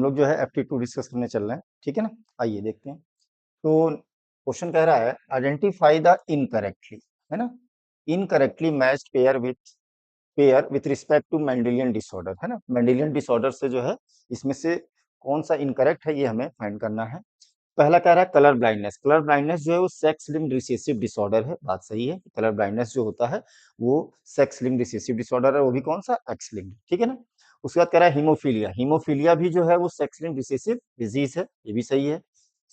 लोग जो है FT2 डिस्कस करने चल रहे हैं, ठीक है ना। आइए देखते हैं। तो क्वेश्चन कह रहा है आइडेंटिफाई द इनकरेक्टली, है ना, incorrectly matched pair with respect to Mendelian disorder, है ना। मेंडेलियन डिसऑर्डर से जो है इसमें से कौन सा इनकरेक्ट है ये हमें फाइंड करना है। पहला कह रहा है कलर ब्लाइंडनेस। कलर ब्लाइंडनेस जो है वो सेक्स लिंक्ड रिसेसिव डिसऑर्डर है। बात सही है, कलर ब्लाइंडनेस जो होता है वो सेक्स लिंक्ड रिसेसिव डिसऑर्डर है, वो भी कौन सा, एक्स लिंक्ड, ठीक है ना। उसके बाद कह रहा है हीमोफीलिया। हीमोफीलिया भी जो है वो सेक्स लिंक्ड रिसेसिव डिजीज है, ये भी सही है।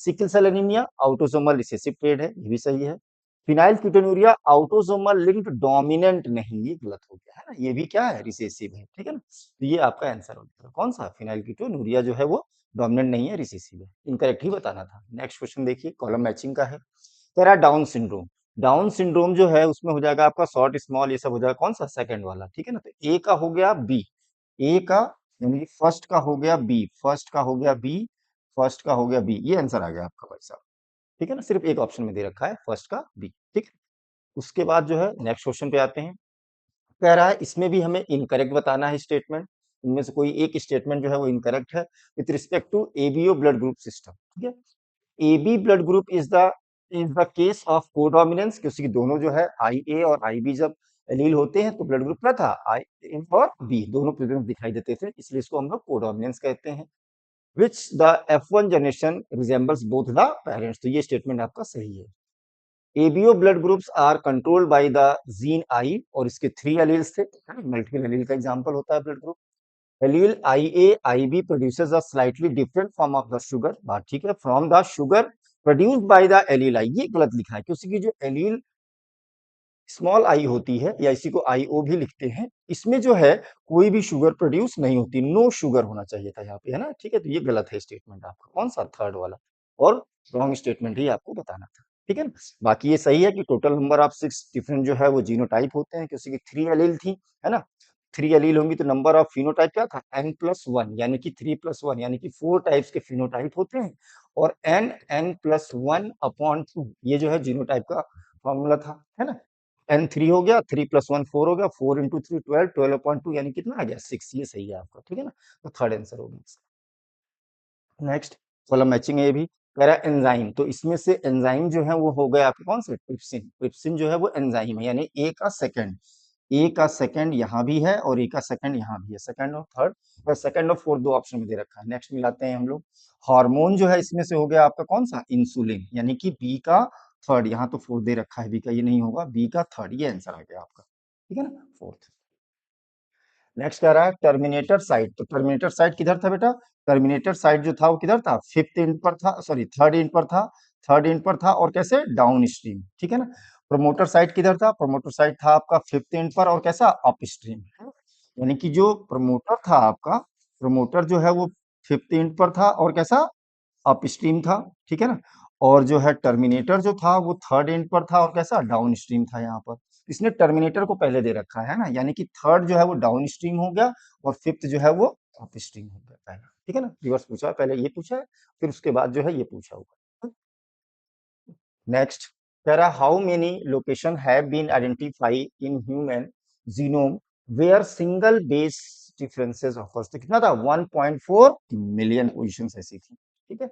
Sickle cell anaemia autosomal recessive trait है, ये भी सही है। Phenylketonuria autosomal linked dominant नहीं, ये गलत हो गया है ना, ये भी क्या है, रिसेसिव है, ठीक है ना। तो ये आपका आंसर हो गया कौन सा, फिनाइल कीटोन्यूरिया जो है वो डोमिनेंट नहीं है, रिसेसिव है। इनकरेक्ट ही बताना था। नेक्स्ट क्वेश्चन देखिए, कॉलम मैचिंग का है। कह रहा है डाउन सिंड्रोम। डाउन सिंड्रोम जो है उसमें हो जाएगा आपका शॉर्ट स्मॉल ये सब हो जाएगा कौन सा, सेकंड वाला, ठीक है ना। तो ए का हो गया बी, ए का यानी कि फर्स्ट का हो गया बी, फर्स्ट का हो गया बी, फर्स्ट का हो गया बी, ये आंसर आ गया आपका भाई साहब, ठीक है ना। सिर्फ एक ऑप्शन में दे रखा है फर्स्ट का बी, ठीक है। उसके बाद जो है नेक्स्ट क्वेश्चन पे आते हैं। कह रहा है इसमें भी हमें इनकरेक्ट बताना है स्टेटमेंट। इनमें से कोई एक स्टेटमेंट जो है वो इनकरेक्ट है with respect to ABO blood group system, ठीक है। AB blood group is the case of codominance, क्योंकि दोनों जो है IA और IB जब एलील होते हैं तो ब्लड ग्रुप क्या था, आई और बी दोनों प्रेजेंस दिखाई देते थे, इसलिए इसको हम लोग कोडोमिनेंस कहते हैं। Which the F1 generation resembles both the parents, तो ये स्टेटमेंट आपका सही है। ABO blood groups are controlled by the gene I, और इसके 3 एलील्स थे, मल्टीपल एलील का एग्जांपल होता है blood group. Allele IA IB produces a slightly different form of the sugar, बात ठीक है, from the sugar produced by the allele I, ये गलत लिखा है क्योंकि जो एलील स्मॉल आई होती है या इसी को IO भी लिखते हैं, इसमें जो है कोई भी शुगर प्रोड्यूस नहीं होती, नो शुगर होना चाहिए था यहाँ पे, है ना, ठीक है। तो ये गलत है स्टेटमेंट आपका, कौन सा, थर्ड वाला, और रॉन्ग स्टेटमेंट ही आपको बताना था, ठीक है ना। बाकी ये सही है कि टोटल नंबर ऑफ 6 डिफरेंट जो है वो जीनोटाइप होते हैं, क्योंकि 3 एलील थी, है ना। 3 एलील होंगी तो नंबर ऑफ फिनोटाइप क्या था, n+1, यानी कि 3+1 यानी कि 4 टाइप्स के फिनोटाइप होते हैं, और n+1/2 ये जो है जीनोटाइप का फॉर्मूला था, है ना। n3 हो गया, 3+1 4 हो गया, 4 इंटू 3 12, 12/2 यानी कितना आ गया, 6, ये सही है आपका, ठीक है ना। तो थर्ड आंसर हो गया। नेक्स्ट कॉलम मैचिंग है ये भी। कह रहा है एंजाइम, तो इसमें से एंजाइम जो है वो हो गया आपके कौन से, ट्रिप्सिन। ट्रिप्सिन जो है वो एंजाइम है, यानी ए का सेकंड यहाँ भी है और ए का सेकंड यहाँ भी है, सेकंड और थर्ड, और सेकंड और फोर्थ दो ऑप्शन में दे रखा है। नेक्स्ट मिलाते हैं हम लोग। हार्मोन जो है इसमें से हो गया आपका कौन सा, इंसुलिन, यानी कि बी का थर्ड, यहाँ तो फोर्थ दे रखा है, बी का ये नहीं होगा, बी का थर्ड, ये आंसर आ गया आपका, ठीक है ना, फोर्थ। नेक्स्ट कह रहा है टर्मिनेटर साइट, तो टर्मिनेटर साइट किधर था बेटा, टर्मिनेटर साइट जो था वो किधर था, फिफ्थ एंड पर था, सॉरी थर्ड एंड पर था, थर्ड एंड पर था, और कैसे, डाउन स्ट्रीम, ठीक है ना। प्रोमोटर साइट किधर था, प्रोमोटर साइट था आपका फिफ्थ एंड पर, और कैसा, अप स्ट्रीम, यानी कि जो प्रमोटर था आपका, प्रमोटर जो है वो फिफ्थ एंड पर था और कैसा, अप स्ट्रीम था, ठीक है ना। और जो है टर्मिनेटर जो था वो थर्ड एंड पर था और कैसा, डाउन स्ट्रीम था यहाँ पर। इसने टर्मिनेटर को पहले दे रखा है ना, यानी कि थर्ड जो है वो डाउन स्ट्रीम हो गया और फिफ्थ जो है वो अप स्ट्रीम हो गया पहला, ठीक है ना। रिवर्स पूछा है, पहले ये पूछा है, फिर उसके बाद जो है ये पूछा होगा। नेक्स्ट कह रहा है how many location have been identify in human genome where single base differences offers, तो कितना था, 1.4 मिलियन पोजीशंस ऐसी थी, ठीक है।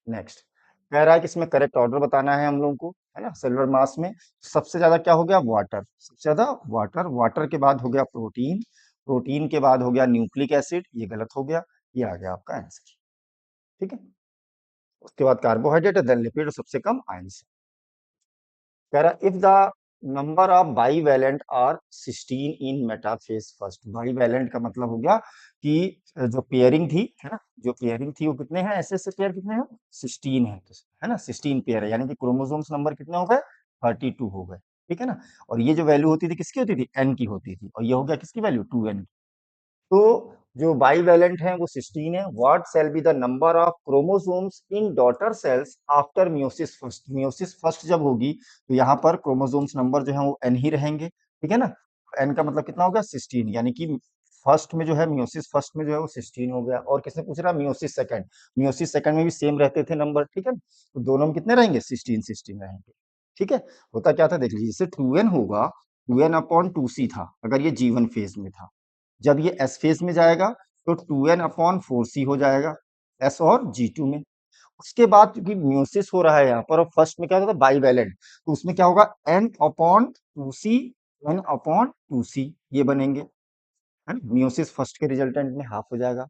नेक्स्ट कह रहा है कि इसमें करेक्ट ऑर्डर बताना है हम लोगों को, है ना। सेलुलर मास में सबसे ज्यादा क्या हो गया, वाटर, सबसे ज्यादा वाटर, वाटर के बाद हो गया प्रोटीन, प्रोटीन के बाद हो गया न्यूक्लिक एसिड, ये गलत हो गया, ये आ गया आपका आंसर, ठीक है। उसके बाद कार्बोहाइड्रेट, देन लिपिड, और सबसे कम आयंस। कह रहा if the number of bivalent are 16 in metaphase first, bivalent का मतलब हो गया कि जो पेयरिंग थी, है ना, जो पेयरिंग थी वो कितने हैं, ऐसे पेयर कितने हैं, 16 है ना, 16 पेयर है, यानी कि क्रोमोसोम्स नंबर कितने हो गए, 32 हो गए, ठीक है ना। और ये जो वैल्यू होती थी किसकी होती थी, n की होती थी, और ये हो गया किसकी वैल्यू, 2n। तो जो बाईवैलेंट है वो 16 है। What shall be the number of chromosomes in daughter cells after meiosis first, meiosis first जब होगी तो यहाँ पर क्रोमोसोम्स नंबर जो है वो n ही रहेंगे, ठीक है ना। n का मतलब कितना हो गया, 16, यानी कि फर्स्ट में जो है मियोसिस फर्स्ट में जो है वो 16 हो गया। और किसने पूछ रहा, मियोसिस सेकंड, मियोसिस सेकंड में भी सेम रहते थे नंबर, ठीक है। तो दोनों में कितने रहेंगे, 16 16 रहेंगे, ठीक है। होता क्या था देख लीजिए, जैसे 2n होगा, 2n अपॉन 2c था अगर ये G1 फेज में था, जब ये एस फेज में जाएगा तो 2n/4c हो जाएगा s और G2 में। उसके बाद क्योंकि म्यूसिस हो रहा है यहाँ पर, और फर्स्ट में क्या होता था बाइवेलेंट, तो उसमें क्या होगा n/2c, n/2c ये बनेंगे, है ना। म्यूसिस फर्स्ट के रिजल्टेंट में हाफ हो जाएगा।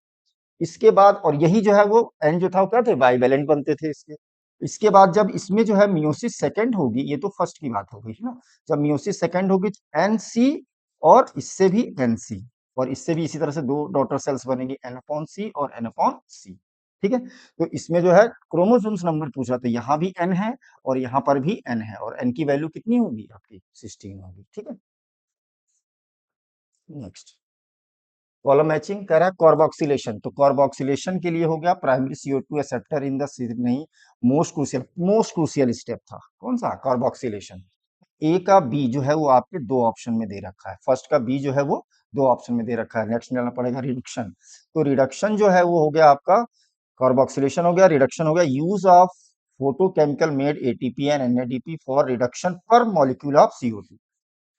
इसके बाद, और यही जो है वो एन जो था वो क्या थे, बाइवेलेंट बनते थे इसके। इसके बाद जब इसमें जो है मियोसिस सेकंड होगी, ये तो फर्स्ट की बात हो गई है ना, जब मियोसिस सेकंड होगी तो एन सी, और इससे भी एन सी, और इससे भी इसी तरह से दो डॉटर सेल्स बनेगी n/c और n/c। ठीक है, तो इसमें जो है क्रोमोसोम्स नंबर पूछा, तो यहाँ भी n है और यहाँ पर भी n है, और n की वैल्यू कितनी होगी आपकी 16 होगी। ठीक है, नेक्स्ट कॉलम मैचिंग कह रहा है कार्बोक्सिलेशन, तो कार्बोक्सिलेशन के लिए हो गया primary CO2 acceptor in the नहीं, मोस्ट क्रूशियल स्टेप था कौन सा, कार्बोक्सिलेशन। ए का बी जो है वो आपके दो ऑप्शन में दे रखा है, फर्स्ट का बी जो है वो दो ऑप्शन में दे रखा है। नेक्स्ट जाना पड़ेगा रिडक्शन, तो रिडक्शन जो है वो हो गया आपका, कार्बोक्सिलेशन हो गया, रिडक्शन हो गया, use of photochemical made ATP and NADP for reduction पर मॉलिक्यूल ऑफ CO2।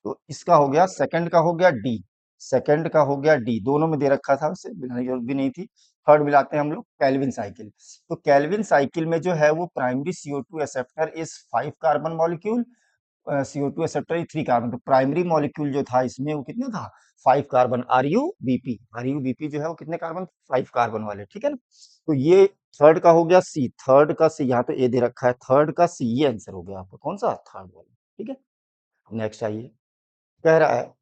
तो इसका हो गया, सेकंड का हो गया डी, सेकंड का हो गया डी, दोनों में दे रखा था, उसे मिलाने की जरूरत भी नहीं थी। थर्ड मिलाते हैं हम लोग कैल्विन साइकिल, तो कैल्विन साइकिल में जो है वो primary CO2 acceptor is 5 carbon molecule, CO2 acceptor 3 carbon, तो प्राइमरी मॉलिक्यूल जो था इसमें वो कितना था 5 कार्बन, RuBp जो है वो कितने कार्बन, 5 कार्बन वाले। ठीक है ना, तो ये थर्ड का हो गया सी, थर्ड का सी, यहाँ तो ए दे रखा है, थर्ड का सी, ये आंसर हो गया आपका कौन सा, थर्ड वाला। ठीक है, नेक्स्ट आइए, कह रहा है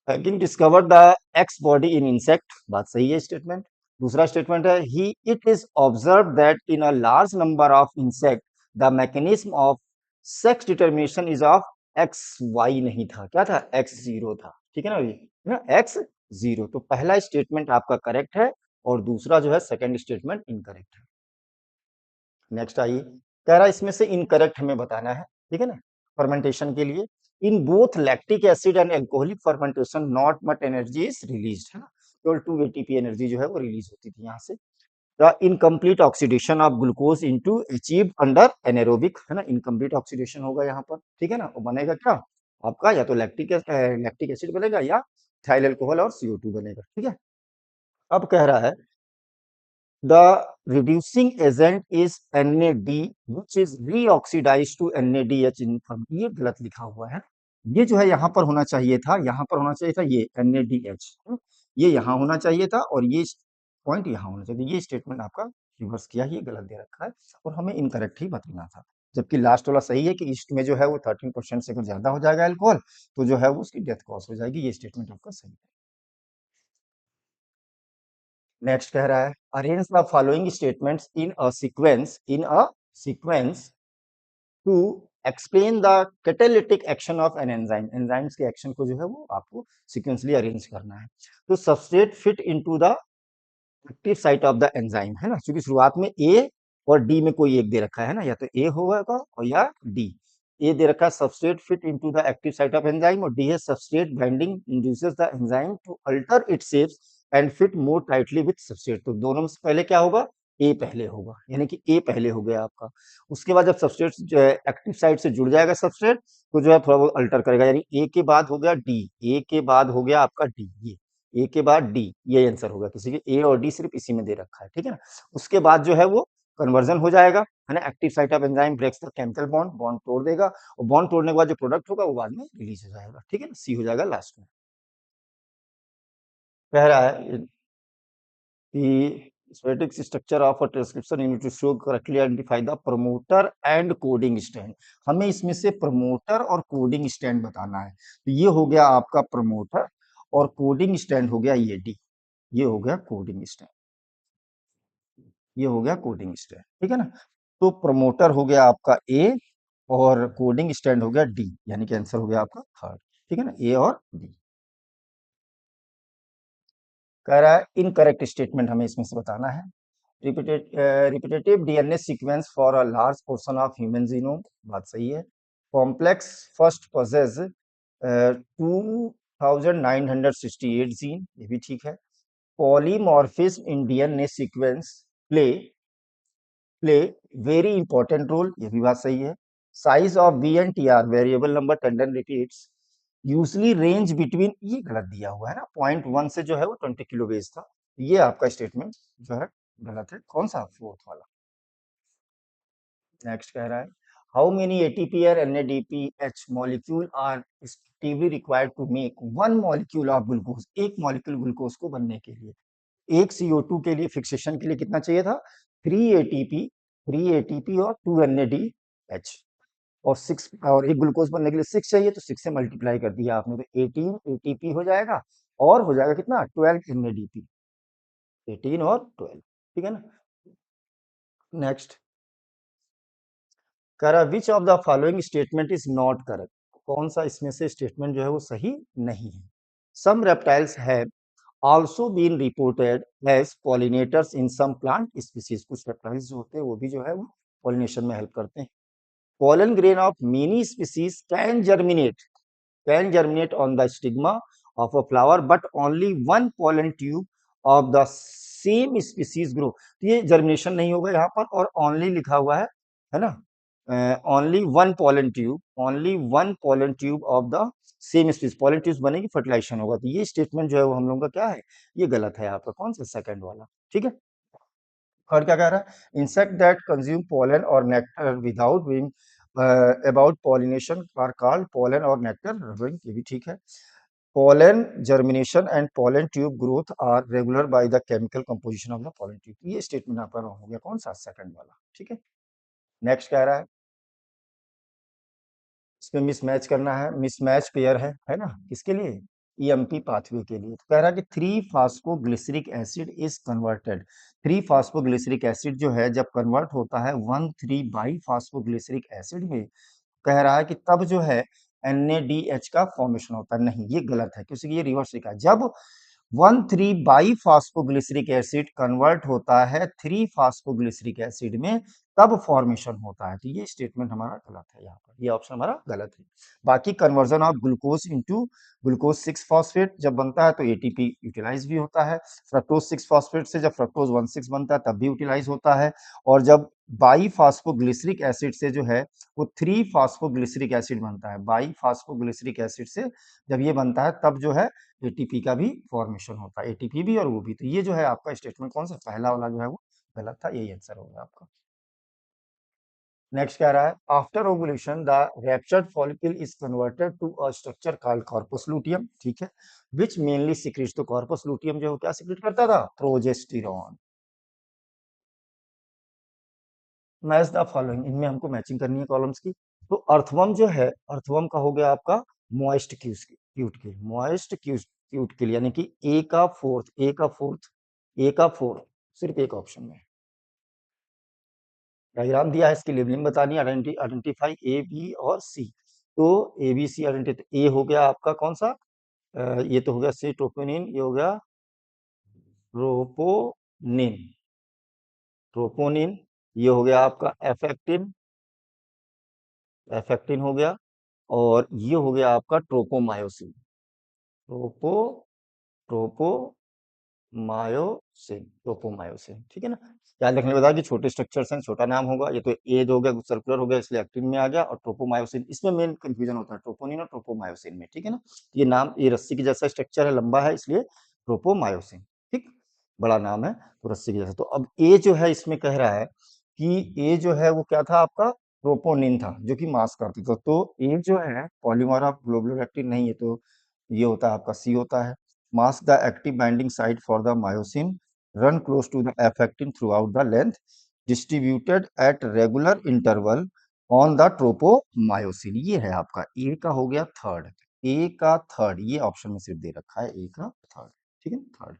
having discovered the X body in insect, बात सही है स्टेटमेंट। दूसरा स्टेटमेंट है he it is observe that in a large number of insect the mechanism of sex determination is of XY, नहीं था, क्या था, X0 था। ठीक है ना, ये ना X0, तो पहला स्टेटमेंट आपका करेक्ट है और दूसरा जो है सेकंड स्टेटमेंट इनकरेक्ट है। नेक्स्ट आइए, कह रहा है इसमें से इनकरेक्ट हमें बताना है। ठीक है ना, फर्मेंटेशन के लिए in both lactic acid and alcoholic fermentation not much energy is release, है ना, केवल 2 ATP एनर्जी जो है वो रिलीज होती थी यहाँ से। The incomplete oxidation of glucose into achieve under anaerobic, है ना, इनकम्प्लीट ऑक्सीडेशन होगा यहाँ पर। ठीक है ना, वो बनेगा क्या आपका, या तो लैक्टिक एसिड बनेगा या थाइल अल्कोहल और CO2 बनेगा। ठीक है, अब कह रहा है the reducing agent is NAD which is reoxidized to NADH in form, ये गलत लिखा हुआ है। ये जो है यहाँ पर होना चाहिए था, यहाँ पर होना चाहिए था ये NADH, ये यहाँ होना चाहिए था, और ये पॉइंट यहाँ होना चाहिए। ये स्टेटमेंट आपका रिवर्स किया, ये गलत दे रखा है और हमें इनकरेक्ट ही बताना था, जबकि लास्ट वाला सही है कि ईस्ट में जो है वो 13% से कुछ ज्यादा हो जाएगा अल्कोहल, तो जो है वो उसकी डेथ कॉज हो जाएगी। ये स्टेटमेंट आपका सही है। नेक्स्ट कह रहा है arrange the following statements in a sequence to explain the catalytic action of an enzyme, enzymes के एक्शन को जो है वो आपको सीक्वेंसली अरेंज करना है। तो substrate fit into the active site of the enzyme, है ना, क्योंकि शुरुआत में ए और डी में कोई एक दे रखा है ना, या तो ए होगा और या डी। ए दे रखा है substrate fit into the active site of enzyme, और डी है substrate binding induces the enzyme to alter its shape and fit more tightly with substrate. तो दोनों में से पहले क्या होगा, ए पहले होगा, यानी कि ए पहले हो गया आपका। उसके बाद जब सबस्ट्रेट जो है एक्टिव साइट से जुड़ जाएगा सबस्ट्रेट, तो जो है थोड़ा बहुत अल्टर करेगा, यानी ए के बाद हो गया डी, ए के बाद हो गया आपका डी, ये ए के बाद डी, ये आंसर होगा, किसी के ए और डी सिर्फ इसी में दे रखा है। ठीक है ना, उसके बाद जो है वो कन्वर्जन हो जाएगा, है ना, active site of enzyme breaks the chemical bond, bond तोड़ देगा, और बॉन्ड तोड़ने के बाद जो प्रोडक्ट होगा वो बाद में रिलीज हो जाएगा। ठीक है ना, सी हो जाएगा लास्ट में। कह रहा है कि static structure of a transcription unit to show correctly identify the promoter and coding stand, हमें इसमें से प्रमोटर और कोडिंग स्टैंड बताना है। तो ये हो गया आपका प्रमोटर, और कोडिंग स्टैंड हो गया ये डी, ये हो गया कोडिंग स्टैंड, ये हो गया कोडिंग स्टैंड। ठीक है ना, तो प्रमोटर हो गया आपका ए और कोडिंग स्टैंड हो गया डी, यानी कि आंसर हो गया आपका थर्ड। ठीक है ना, ए और डी। कह रहा है इनकरेक्ट स्टेटमेंट हमें इसमें से बताना है। Repetitive DNA sequence for a large portion of human genome, बात सही है। कॉम्प्लेक्स फर्स्ट पजेज 2968 जीन, ये भी ठीक है। Polymorphism in DNA sequence play play very important role, ये भी बात सही है। Size of VNTR variable number tandem repeats usually range between, ये गलत दिया हुआ है ना, 0.1 से जो है वो 20 किलो बेस था, ये आपका स्टेटमेंट जो है गलत है। कौन सा? फोर्थ वाला। नेक्स्ट कह रहा है हाउ मेनी एटीपी और NADPH molecule are actively required to make one molecule of glucose. एक मॉलिक्यूल ग्लूकोज को बनने के लिए एक CO2 के लिए फिक्सेशन के लिए कितना चाहिए था? 3 ATP, 3 ATP और 2 NADH। और 6 और एक ग्लूकोज बनने के लिए 6 चाहिए, तो 6 से मल्टीप्लाई कर दिया आपने, तो 18 ATP हो जाएगा और हो जाएगा कितना? 12 NADP। 18 और 12, ठीक है ना। नेक्स्ट कह रहा विच of the following statement is not correct. कौन सा इसमें से स्टेटमेंट जो है वो सही नहीं है? Some reptiles have also been reported as pollinators in some plant species. कुछ रेप्टाइल्स जो होते हैं वो भी जो है वो पॉलिनेशन में हेल्प करते हैं। pollen grain of many species can germinate on the stigma of a flower but only one pollen tube of the same species grow। तो ये जर्मिनेशन नहीं होगा यहाँ पर, और ओनली लिखा हुआ है ना, only one pollen tube of the same species. Pollen tube बनेगी, फर्टिलाइजेशन होगा। तो ये स्टेटमेंट जो है वो हम लोगों का क्या है? ये गलत है आपका। कौन सा? सेकंड वाला, ठीक है। और क्या कह रहा है? इंसेक्ट दैट कंज्यूम पोलन और nectar without being about pollination are called pollen और नेक्टर रबरिंग। ये भी ठीक है। Pollen germination and pollen tube growth are regular by the chemical composition of the pollen tube. ये स्टेटमेंट आपका wrong हो गया। कौन सा? सेकंड वाला, ठीक है। नेक्स्ट कह रहा है इसमें मिसमैच करना है, मिसमैच पेयर है ना, किसके लिए? EMP पाथवे के लिए। तो कह रहा है कि 3 phosphoglyceric acid is converted. 3 phosphoglyceric acid जो है जब कन्वर्ट होता है 1,3 बाई फास्फोग्लिसरिक एसिड में, कह रहा है कि तब जो है NADH का फॉर्मेशन होता है। नहीं, ये गलत है, क्योंकि ये रिवर्स लिखा है। जब 1,3 बाई फास्फोग्लिसरिक एसिड कन्वर्ट होता है 3 फास्फोग्लिसरिक एसिड में, तब फॉर्मेशन होता है। तो ये स्टेटमेंट हमारा गलत है, यहाँ पर ये ऑप्शन हमारा गलत है। बाकी conversion of glucose into glucose 6 phosphate जब बनता है तो ATP यूटिलाइज भी होता है। फ्रक्टोज 6 फॉस्फेट से जब फ्रक्टोज 1,6 बनता है तब भी यूटिलाइज होता है। और जब बाई फास्फोग्लिसरिक एसिड से जो है वो 3 फास्फोग्लिसरिक एसिड बनता है, बाई फास्फोग्लिसरिक एसिड से जब ये बनता है तब जो है ATP का भी फॉर्मेशन होता है, ATP भी और वो भी। तो ये जो है आपका स्टेटमेंट कौन सा? पहला वाला जो है वो गलत था, यही आंसर होगा आपका। नेक्स्ट कह रहा है after ovulation the ruptured follicle is converted to a structure called corpus luteum, ठीक है, विच मेनली सिक्रेट्स। तो कॉर्पस लुटियम जो क्या सिक्रेट करता था? प्रोजेस्टेरॉन। मैच द फॉलोइंग, इनमें हमको मैचिंग करनी है कॉलम्स की। तो अर्थवर्म जो है, अर्थवर्म का हो गया आपका मॉइस्ट क्यूट के, मॉइस्ट क्यूट के लिए, यानी कि ए का फोर्थ सिर्फ एक ऑप्शन में। डायग्राम दिया है, इसकी लेबलिंग बतानी है, आइडेंटिफाई A, B और C। तो ABC आइडेंटिफाई। ए हो गया आपका कौन सा? ये तो हो गया सी ट्रोपोनिन, ये हो गया ट्रोपोनिन, ट्रोपोनिन। ये हो गया आपका एफेक्टिन, एफेक्टिन हो गया। और ये हो गया आपका ट्रोपोमायोसिन, ट्रोपो ट्रोपो मायोसिन, ट्रोपोमायोसिन, ठीक है ना। याद रखने बता कि छोटे स्ट्रक्चर्स हैं, छोटा नाम होगा। ये तो एज हो गया, सर्कुलर हो गया, इसलिए एक्टिन में आ गया। और ट्रोपोमायोसिन, इसमें मेन कंफ्यूजन होता है ट्रोपोनिन और ट्रोपोमायोसिन में, ठीक है ना। ये नाम, ये रस्सी की जैसा स्ट्रक्चर है, लंबा है, इसलिए ट्रोपोमायोसिन, ठीक, बड़ा नाम है तो रस्सी की जैसा। तो अब ए जो है इसमें कह रहा है कि ए जो है वो क्या था आपका? ट्रोपोनिन था, जो कि मास करती था। तो ए जो है पॉलीमर ऑफ ग्लोबुलर एक्टिन नहीं है, तो ये होता है आपका सी होता है। Mask the active binding site for the myosin, run close to the affectin throughout the length, distributed at regular interval on the tropomyosin। ये है आपका ए का हो गया थर्ड, ए का थर्ड, ये ऑप्शन में सिर्फ दे रखा है ए का थर्ड, ठीक है, थर्ड।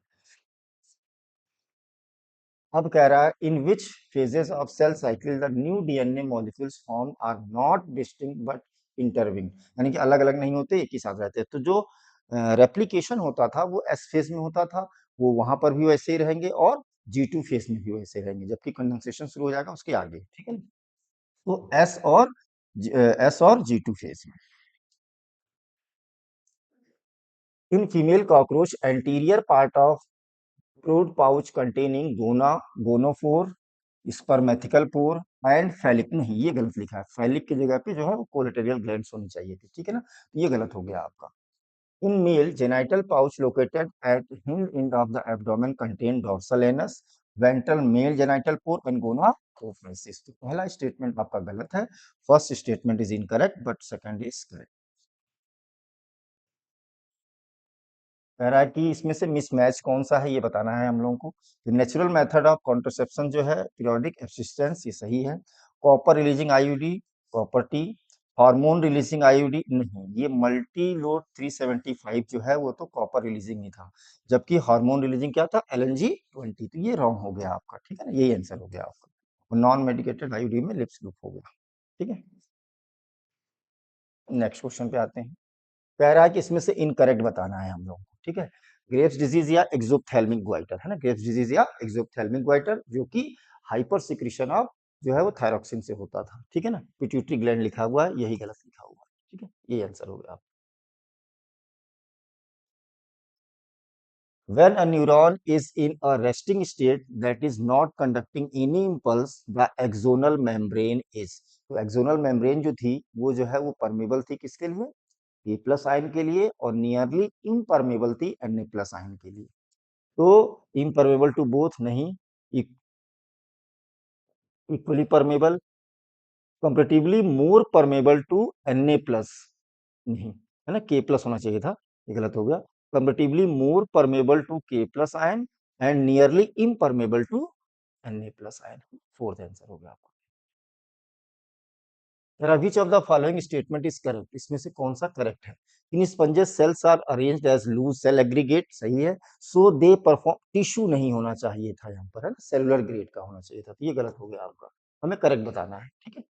अब कह रहा है in which phases of cell cycle the new DNA molecules form are not distinct but intervening, यानी कि अलग अलग नहीं होते, एक ही साथ रहते हैं। तो जो रेप्लिकेशन होता था वो S फेज में होता था, वो वहां पर भी वैसे ही रहेंगे, और G2 फेज में भी वैसे ही रहेंगे, जबकि कंडेंसेशन शुरू हो जाएगा उसके आगे, ठीक है। तो S और G2 फेज में। In female cockroach anterior part of brood pouch containing gonophore, spermathecal pore and phallic. नहीं, ये गलत लिखा है, फैलिक की जगह पे जो है वो कोलेटेरियल ग्लैंड्स होनी चाहिए थी, ठीक है ना। तो ये गलत हो गया आपका। In male, genital pouch located at hind end of the abdomen contain dorsal anus, ventral male genital pore and gonophoresis. तो पहला स्टेटमेंट आपका गलत है, first statement is incorrect but second is correct. कह रहा है कि इसमें से मिसमैच कौन सा है ये बताना है हम लोगों को। नेचुरल मेथड ऑफ कॉन्ट्रसेप्शन जो है पीरियोडिक एब्सिस्टेंस, ये सही है। Copper releasing IUD, copper T. Hormone releasing IUD नहीं, ये मल्टी लोड 375 जो है वो तो कॉपर रिलीजिंग ही था, जबकि हार्मोन रिलीजिंग क्या था, एलएनजी 20। तो ये रॉन्ग हो गया आपका, ठीक है ना, यही आंसर हो गया आपका। नॉन मेडिकेटेड आईयूडी में लिप्स लूप हो गया, ठीक है। नेक्स्ट क्वेश्चन पे आते हैं। कह रहा है कि इसमें से इनकरेक्ट बताना है हम लोग को, ठीक है। ग्रेव्स डिजीज या एक्सोप्थेल्मिक ग्वाइटर है ना, ग्रेव्स डिजीज या एक्सोप्थेल्मिक ग्वाइटर जो कि हाइपर सिक्रीशन ऑफ जो है वो थायरॉक्सिन से होता था, ठीक है ना। पिट्यूटरी ग्लैंड लिखा हुआ है, यही गलत लिखा हुआ है, ठीक है, ये आंसर हो गया। When a neuron is in a resting state that is not conducting any impulse, the axonal membrane is। तो एक्सोनल मेम्ब्रेन जो थी वो जो है वो परमेबल थी किसके लिए, ए प्लस आयन के लिए, और नियरली इम्परमेबल थी एन ए प्लस आयन के लिए। तो इम्परमेबल टू बोथ नहीं, equally permeable, comparatively more permeable to N A plus नहीं, है ना, के प्लस होना चाहिए था, ये गलत हो गया। Comparatively more permeable to K plus ion and nearly impermeable to N A plus ion, fourth answer हो गया आपका। Which of the following statement is correct, इसमें से कौन सा करेक्ट है। In sponges cells are arranged as loose cell aggregate, सही है। सो दे परफॉर्म, टिश्यू नहीं होना चाहिए था यहाँ पर, है ना, सेलुलर ग्रेड का होना चाहिए था, तो ये गलत हो गया आपका, हमें करेक्ट बताना है, ठीक है।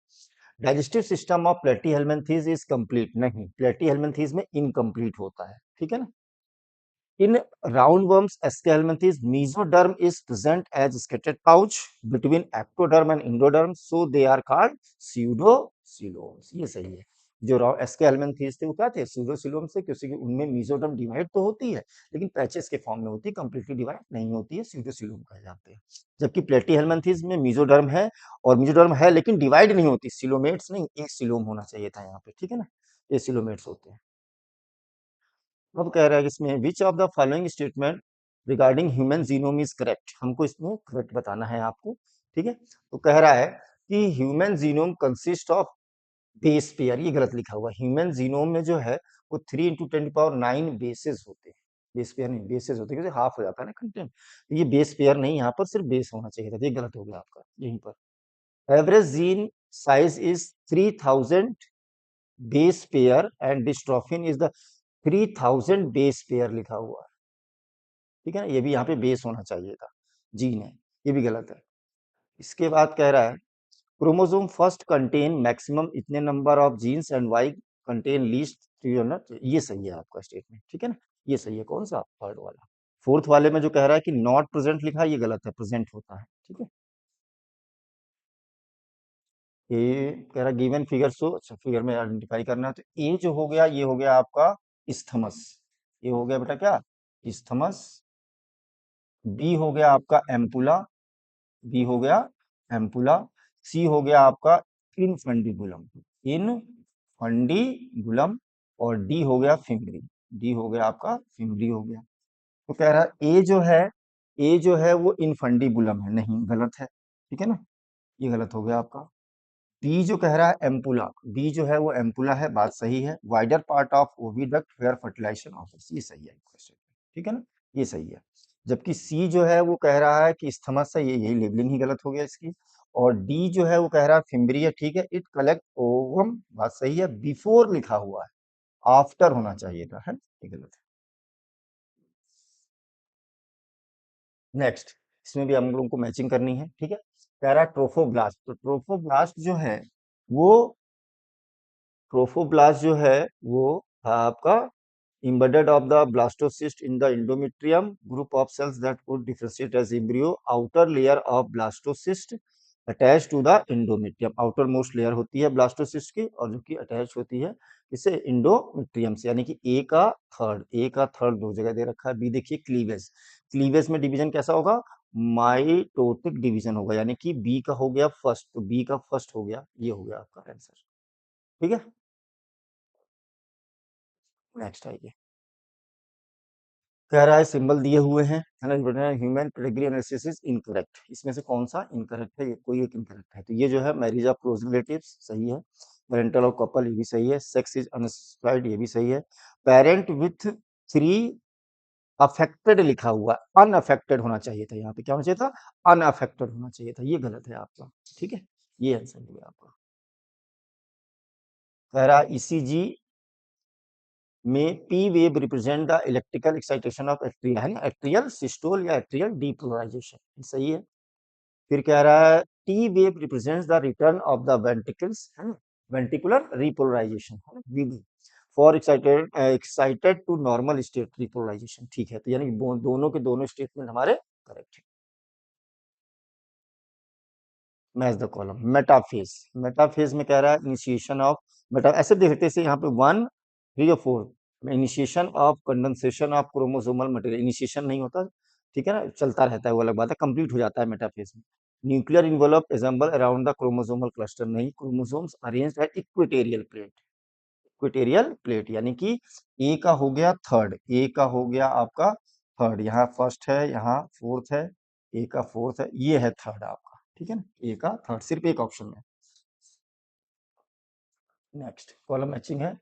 Digestive system of Platyhelminthes is complete, नहीं, प्लेटीहेल्मिन्थेस में इनकम्प्लीट होता है, ठीक है ना। In roundworms, Aschelanthes, mesoderm is present as scattered pouch between ectoderm and endoderm, so they are called pseudocoeloms। ये सही है। जो एस्केल्मेंथीज थे वो क्या थे, pseudocoeloms से, क्योंकि उनमें मेसोडर्म डिवाइड तो होती है लेकिन पैचेस के फॉर्म में होती है, कंप्लीटली डिवाइड नहीं होती है, pseudocoelom कहे जाते हैं। जबकि प्लेटीहेल्मिन्थेस में मेसोडर्म है, और मेसोडर्म है लेकिन डिवाइड नहीं होती, सिलोमेट्स नहीं, एक सिलोम होना चाहिए था यहाँ पे, ठीक है ना, ये सिलोमेट्स होते हैं। अब कह रहा है कि इसमें विच of the following statement regarding human genome is correct, हमको इसमें करेक्ट बताना है आपको, ठीक है। तो कह रहा है कि human genome consist of base pair, ये गलत लिखा हुआ, ह्यूमन जीनोम में जो है वो 3 × 10⁹ बेसेस होते हैं, बेस पेयर नहीं, बेसेस होते हैं, क्योंकि हाफ हो जाता है ना कंटेंट, तो ये बेस पेयर नहीं, यहाँ पर सिर्फ बेस होना चाहिए था, ये गलत हो गया आपका यहीं पर। Average gene size is 3000 base pair and dystrophin is the 3000 base pair लिखा हुआ है, ठीक है ना, ये भी यहाँ पे बेस होना चाहिए था, जीन है, ये भी गलत है। इसके बाद कह रहा है क्रोमोसोम फर्स्ट कंटेन मैक्सिमम इतने number of genes and Y contain least 300, ये सही है आपका स्टेटमेंट, ठीक है ना, ये सही है, कौन सा, थर्ड वाला। फोर्थ वाले में जो कह रहा है कि नॉट प्रेजेंट लिखा है, ये गलत है, प्रेजेंट होता है, ठीक है। ये कह रहा है गिवन फिगर सो, अच्छा फिगर में आइडेंटिफाई करना है, तो ए जो हो गया ये हो गया आपका इस्थमस, ये हो गया बेटा क्या, इस्थमस। बी हो गया आपका एम्पुला, बी हो गया एम्पुला। सी हो गया आपका इनफंडिबुलम, इनफंडिबुलम। और डी हो गया फिमरी, डी हो गया आपका फिमरी हो गया। तो कह रहा है ए जो है, ए जो है वो इनफंडिबुलम है, नहीं, गलत है, ठीक है ना, ये गलत हो गया आपका। बी जो कह रहा है एम्पुला, बी जो है वो एम्पुला है, बात सही है। Wider part of oviduct where fertilization office, ये सही है क्वेश्चन, ठीक है ना, ये सही है। जबकि सी जो है वो कह रहा है कि स्थमस है, ये यही लेबलिंग ही गलत हो गया इसकी। और डी जो है वो कह रहा है फिम्बरी है, ठीक है। इट कलेक्ट ओवम, बात सही है, बिफोर लिखा हुआ है, आफ्टर होना चाहिए था, है, ये गलत है। नेक्स्ट, इसमें भी हम लोगों को मैचिंग करनी है, ठीक है। कह रहा है ट्रोफोब्लास्ट, तो ट्रोफोब्लास्ट जो है वो, ट्रोफोब्लास्ट जो है वो था आपका embedded of the blastocyst in the endometrium group of cells that could differentiate as embryo, outer layer of blastocyst attached to the endometrium, outer most layer होती है blastocyst की, और जो कि अटैच होती है इसे endometrium से, यानी कि ए का थर्ड, ए का थर्ड दो जगह दे रखा है। बी देखिए क्लीवेज, क्लीवेज में डिवीजन कैसा होगा, माइटोटिक डिवीजन होगा, यानी कि बी का हो गया फर्स्ट, तो बी का फर्स्ट हो गया, ये हो गया आपका आंसर, ठीक है। नेक्स्ट आइए। कह रहा है सिंबल दिए हुए हैं, है ना, human pedigree analysis is incorrect, इसमें से कौन सा इनकरेक्ट है, ये कोई एक इनकरेक्ट है, तो ये जो है मैरिज ऑफ क्लोज रिलेटिव्स सही है, पेरेंटल ऑफ कपल ये भी सही है, सेक्स इज अनस्पेसिफाइड ये भी सही है, पेरेंट विथ थ्री अफेक्टेड लिखा हुआ, अनअफेक्टेड होना चाहिए था, यहाँ पे क्या होना चाहिए था, अनअफेक्टेड होना चाहिए था, ये गलत है आपका, ठीक है, ये आंसर हो गया आपका। कह रहा ईसीजी में P wave represent the electrical excitation of atria, है ना, एट्रियल सिस्टोल या एट्रियल डीपोलराइजेशन सही है। फिर कह रहा है T wave represents the return of the ventricles, है ना, वेंट्रिकुलर रिपोलराइजेशन, है ना, वीवी for excited to normal state repolarization, ठीक है, तो यानी दोनों के दोनों स्टेटमेंट हमारे करेक्ट है। Match the column, metaphase, metaphase में कह रहा है इनिशिएशन ऑफ, मेटा ऐसे देख सकते हैं यहाँ पे 1, 3 और 4 initiation of condensation of chromosomal material, initiation नहीं होता, ठीक है ना, चलता रहता है, वो अलग बात है, कंप्लीट हो जाता है मेटाफेज में। Nuclear envelope assemble around the chromosomal cluster, नहीं, chromosomes arranged at equatorial plate, equatorial plate यानी कि ए का हो गया थर्ड, ए का हो गया आपका थर्ड, यहाँ फर्स्ट है, यहाँ फोर्थ है, ए का फोर्थ है, ये है थर्ड आपका, ठीक है ना, ए का थर्ड, सिर्फ एक ऑप्शन में। नेक्स्ट कॉलम मैचिंग है,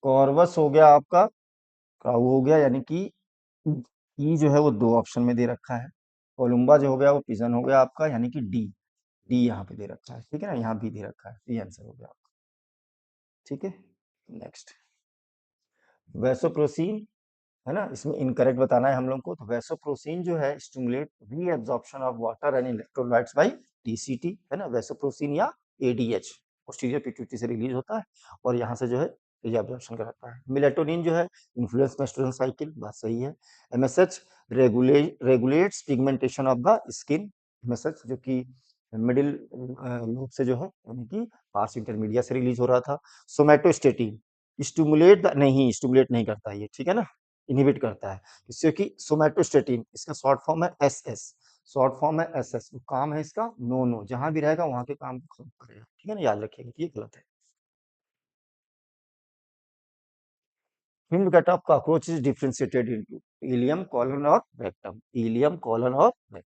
कॉर्वस हो गया आपका, काऊ हो गया, यानी कि ई जो है वो दो ऑप्शन में दे रखा है, कोलुम्बा जो हो गया वो पिजन हो गया आपका, यानी कि डी, डी यहाँ पे दे रखा है, ठीक है ना, यहाँ भी दे रखा है, ये आंसर हो गया आपका, ठीक है। नेक्स्ट वैसोप्रोसीन, है ना, इसमें इनकरेक्ट बताना है हम लोग को, तो वैसोप्रोसीन जो है stimulate reabsorption of water and electrolytes by TCT, है ना, वैसोप्रोसीन या एडीएच पोस्टीरियर पिट्यूटरी से रिलीज होता है और यहाँ से जो है रीअब्जॉर्प्शन कराता है। मेलेटोनिन जो है इन्फ्लुएंस मेस्ट्रुअल साइकिल, बात सही है। MSH regulates pigmentation of the skin, MSH जो कि मिडिल लोब से जो है यानी कि पार्स इंटरमीडिया से रिलीज हो रहा था। सोमैटोस्टेटिन स्टिमुलेट नहीं, स्टिमुलेट नहीं करता ये, ठीक है ना, इनहिबिट करता है, इससे कि सोमैटोस्टेटिन, इसका शॉर्ट फॉर्म है एसएस, शॉर्ट फॉर्म है एसएस, काम है इसका नो नो, जहां भी रहेगा वहां के काम को खत्म करेगा, ठीक है ना, याद रखिएगा, ये गलत है। Film gate of cockroach is differentiated into ileum colon और रेक्टम, इलियम कॉलन और रेक्टम,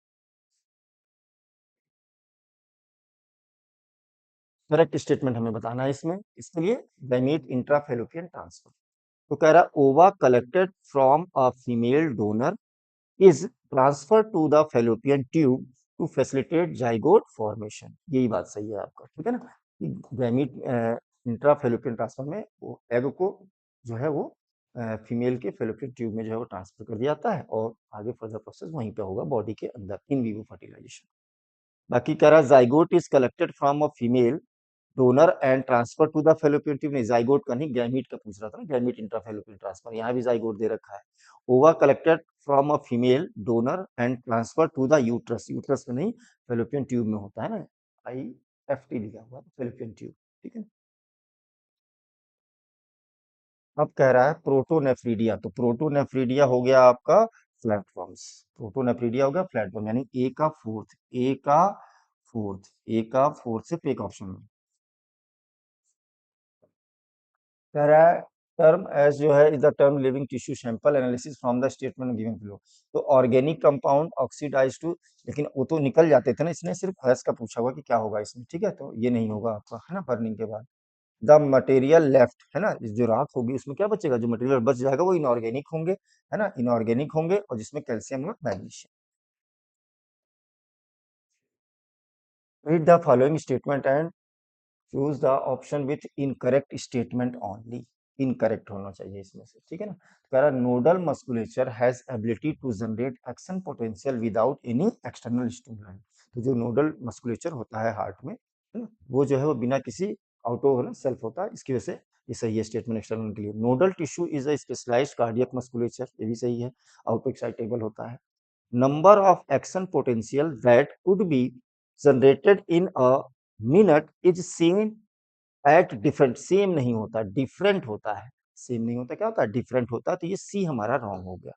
करेक्ट स्टेटमेंट हमें बताना है इसमें, इसके लिए गैमीट इंट्राफेलोपियन ट्रांसफर, तो कह रहा ओवा collected from a female donor is transferred to the fallopian tube to facilitate zygote formation, यही बात सही है आपका, ठीक है ना, गैमीट इंट्राफेलोपियन ट्रांसफर में वो एग को जो है वो फीमेल के फेलोपियन ट्यूब में जो है वो ट्रांसफर कर दिया जाता है और आगे फर्दर प्रोसेस वहीं पे होगा बॉडी के अंदर इन विवो फर्टिलाइजेशन। बाकी कह रहा zygote is collected from a female donor and transfer to the fallopian tube, नहीं जाइगोट का नहीं, गैमीट का पूछ रहा था ना, गैमीट इंट्राफेलोपियन ट्रांसफर, यहाँ भी जाइगोट दे रखा है। Ova collected from a female donor and transfer to the uterus, uterus में नहीं, फेलोपियन ट्यूब में होता है ना, IFT लिखा हुआ फेलोपियन ट्यूब, ठीक है। अब कह रहा है प्रोटोनेफ्रीडिया, तो प्रोटोनेफ्रीडिया हो गया आपका प्लेटफॉर्म्स, प्रोटोनेफ्रीडिया हो गया प्लेटफॉर्म, यानी ए का फोर्थ, ए का फोर्थ, ए का फोर्थ सिर्फ एक ऑप्शन में। कह रहा है टर्म एज जो है is the term living tissue sample analysis from the statement given below, तो ऑर्गेनिक कंपाउंड ऑक्सीडाइज टू, लेकिन वो तो निकल जाते थे ना, इसने सिर्फ एस का पूछा हुआ कि क्या होगा इसमें, ठीक है, तो ये नहीं होगा आपका, है ना, बर्निंग के बाद। द मटेरियल लेफ्ट, है ना, जो राख होगी उसमें क्या बचेगा, जो मटेरियल बच जाएगा वो इनऑर्गेनिक होंगे, है ना, इनऑर्गेनिक होंगे और जिसमें कैल्शियम और magnesium. Read the following statement and choose the option with incorrect statement only, incorrect होना चाहिए इसमें से, ठीक है ना, तो कह रहा nodal musculature has ability to generate action potential without any external stimuli, तो जो नोडल मस्कुलेचर होता है हार्ट में, है ना, वो जो है वो बिना किसी आउटो, है ना, सेल्फ होता है, इसकी वजह से ये सही है स्टेटमेंट एक्सटर्नल के लिए। Nodal tissue is a specialized cardiac musculature, ये भी सही है, आउटो एक्साइटेबल होता है। number of action potential that could be generated in a minute is seen at different, same नहीं होता, डिफरेंट होता है, सेम नहीं होता, क्या होता है, डिफरेंट होता है, तो ये सी हमारा रॉन्ग हो गया,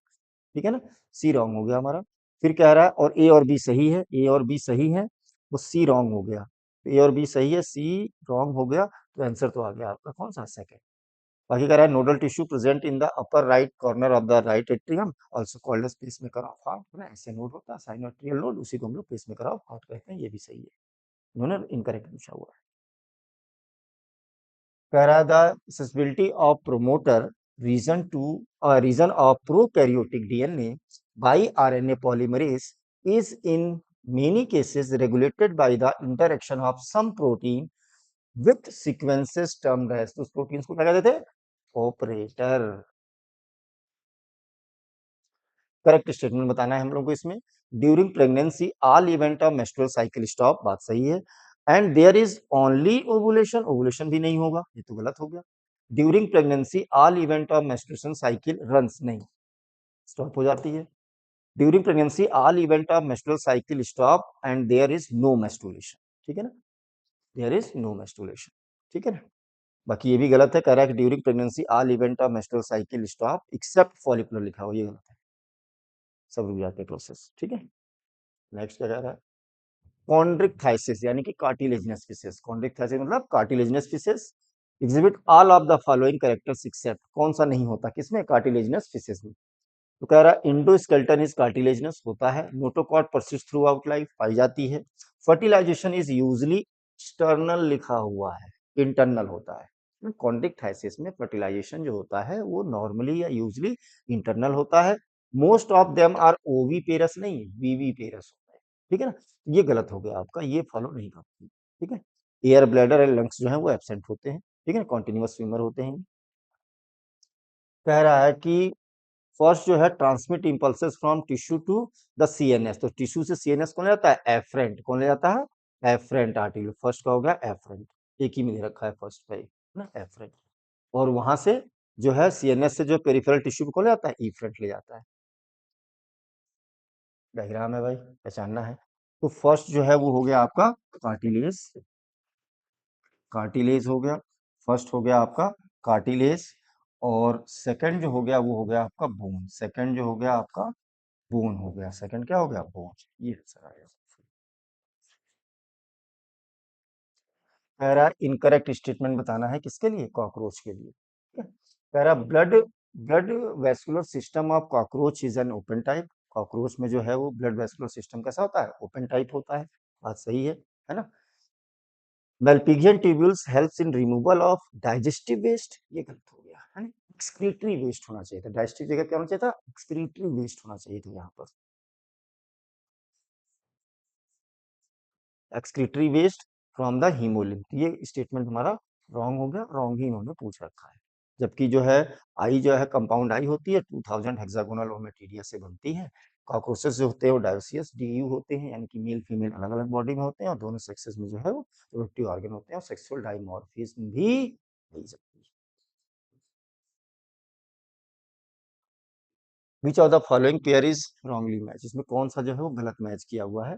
ठीक है ना, सी रॉन्ग हो गया हमारा। फिर कह रहा है और ए और बी सही है, ए और बी सही है, वो सी रॉन्ग हो गया, ए और बी सही है, सी रॉन्ग हो गया, तो आंसर तो आ गया आपका कौन सा, सेकंड। बाकी कह रहा है nodal tissue present in the upper right corner of the right atrium also called as pacemaker of heart, है ना, ऐसे नोड होता है साइनोट्रियल नोड, उसी को हम लोग पेसमेकर ऑफ हार्ट कहते हैं, ये भी सही है, इन्होंने इनकरेक्ट पूछा हुआ है। कह रहा है the accessibility of promoter region of prokaryotic DNA by RNA polymerase is in many cases regulated by the interaction of some protein with sequences termed as, तो उस प्रोटीन्स को क्या कहते थे, ऑपरेटर। करेक्ट स्टेटमेंट बताना है हम लोग को इसमें, during pregnancy all event of menstrual cycle stop, बात सही है, and there is only ovulation, ovulation भी नहीं होगा, ये तो गलत हो गया। During pregnancy all event of menstruation cycle runs, नहीं, स्टॉप हो जाती है। During pregnancy all event of menstrual cycle stop and there is no menstruation, ठीक है ना, देयर इज नो मेंस्ट्रुएशन, ठीक है ना। बाकी ये भी गलत है, कह रहा है कि during pregnancy all event of menstrual cycle stop except follicular लिखा हुआ, ये गलत है, सब रुक जाते हैं प्रोसेस, ठीक है। नेक्स्ट क्या कह रहा है, कॉन्ड्रिक्थाइसिस यानी कि कार्टिलेजिनस फिशेस, कॉन्ड्रिक्थाइसिस मतलब cartilaginous fishes exhibit all of the following characters except, कौन सा नहीं होता किसमें, कार्टिलेजिनस फिशेस में। तो कह रहा है इंडोस्केलेटन इज कार्टिलेजिनस, होता है, notochord persist throughout life, पाई जाती है, फर्टिलाइजेशन इज यूजली एक्सटर्नल लिखा हुआ है, इंटरनल होता है। कॉन्ड्रिक्थाइसिस में फर्टिलाइजेशन जो होता है वो नॉर्मली या यूजली इंटरनल होता है। मोस्ट ऑफ देम आर ओवी पेरस, नहीं वीवी पेरस होता है, ठीक है ना, ये गलत हो गया आपका, ये फॉलो नहीं करती, ठीक है। एयर ब्लैडर एंड लंग्स जो है वो एब्सेंट होते हैं, ठीक है, कॉन्टिन्यूअस स्विमर होते हैं। कह रहा है कि फर्स्ट जो है transmit impulses from tissue to the CNS, तो टिश्यू से सीएनएस कौन ले जाता है, एफरेंट, कौन ले जाता है, एफरेंट आर्टिकल, फर्स्ट का हो गया एफरेंट, एक ही में दे रखा है फर्स्ट पे ना, एफरेंट, और वहां से जो है सीएनएस से जो पेरिफेरल टिश्यू को कौन ले जाता है, इफरेंट ले जाता है। डायग्राम है भाई, पहचानना है। तो फर्स्ट जो है वो हो गया आपका कार्टिलेज, कार्टिलेज हो गया, फर्स्ट हो गया आपका कार्टिलेज, और सेकंड जो हो गया वो हो गया आपका बोन, सेकंड जो हो गया आपका बोन हो गया, सेकंड क्या हो गया, बोन, ये आंसर आएगा। कह रहा है इनकरेक्ट स्टेटमेंट बताना है किसके लिए, कॉकरोच के लिए, ठीक है? कह रहा blood blood vascular system of cockroach is an open type, cockroach में जो है वो ब्लड वेस्कुलर सिस्टम कैसा होता है, ओपन टाइप होता है, बात सही है ना। Malpighian tubules helps in removal of digestive waste, ये गलत हो गया है ना, एक्सक्रीटरी वेस्ट होना चाहिए था, डाइजेस्टिव जगह क्या होना चाहिए था, एक्सक्रीटरी वेस्ट होना चाहिए था यहाँ पर, excretory waste from the haemolymph, ये स्टेटमेंट हमारा रॉन्ग हो गया, रॉन्ग ही इन्होंने पूछ रखा है। जबकि जो है आई जो है कंपाउंड आई होती है 2000 हेक्सागोनल ओमेटीरिया से बनती है, कॉकरोचेस जो होते हैं वो डायोसियस डीयू होते हैं, यानी कि मेल फीमेल अलग अलग बॉडी में होते हैं, और दोनों सेक्सेस में जो है वो रिप्रोडक्टिव ऑर्गन होते हैं, और सेक्सुअल डाइमॉर्फिज्म भी नहीं सकती। विच of the following pair is wrongly match, इसमें कौन सा जो है वो गलत मैच किया हुआ है।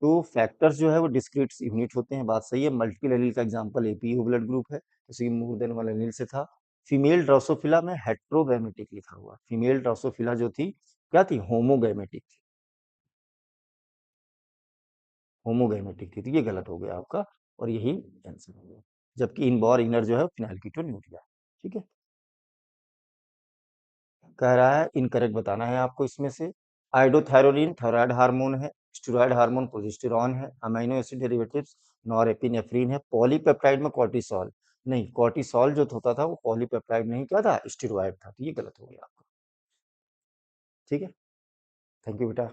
तो फैक्टर्स जो है वो डिस्क्रीट यूनिट होते हैं, बात सही है, मल्टीपल एलील का एग्जांपल एपीओ ब्लड ग्रुप है, जैसे कि मोर देन वन एलील से था। फीमेल ड्रोसोफिला में हेट्रोगैमेटिक लिखा हुआ, फीमेल ड्रोसोफिला जो थी क्या थी, होमोगैमेटिक थी, होमोगैमेटिक थी, तो ये गलत हो गया आपका, और यही आंसर हो गया। जबकि इनबॉर इनर जो है फिनाइलकीटोन्यूक्लिया, ठीक है। कह रहा है इनकरेक्ट बताना है आपको इसमें से, आइडोथायरोनिन थायराइड हार्मोन है, स्टेरॉयड हार्मोन प्रोजेस्टेरॉन है, अमीनो एसिड डेरिवेटिव्स नॉरएपिनेफ्रिन है, पॉलीपेप्टाइड में कॉर्टिसोल, नहीं कॉर्टिसोल जो होता था वो पॉलीपेप्टाइड नहीं क्या था, स्टेरॉयड था, तो ये गलत हो गया आपका, ठीक है। थैंक यू बेटा।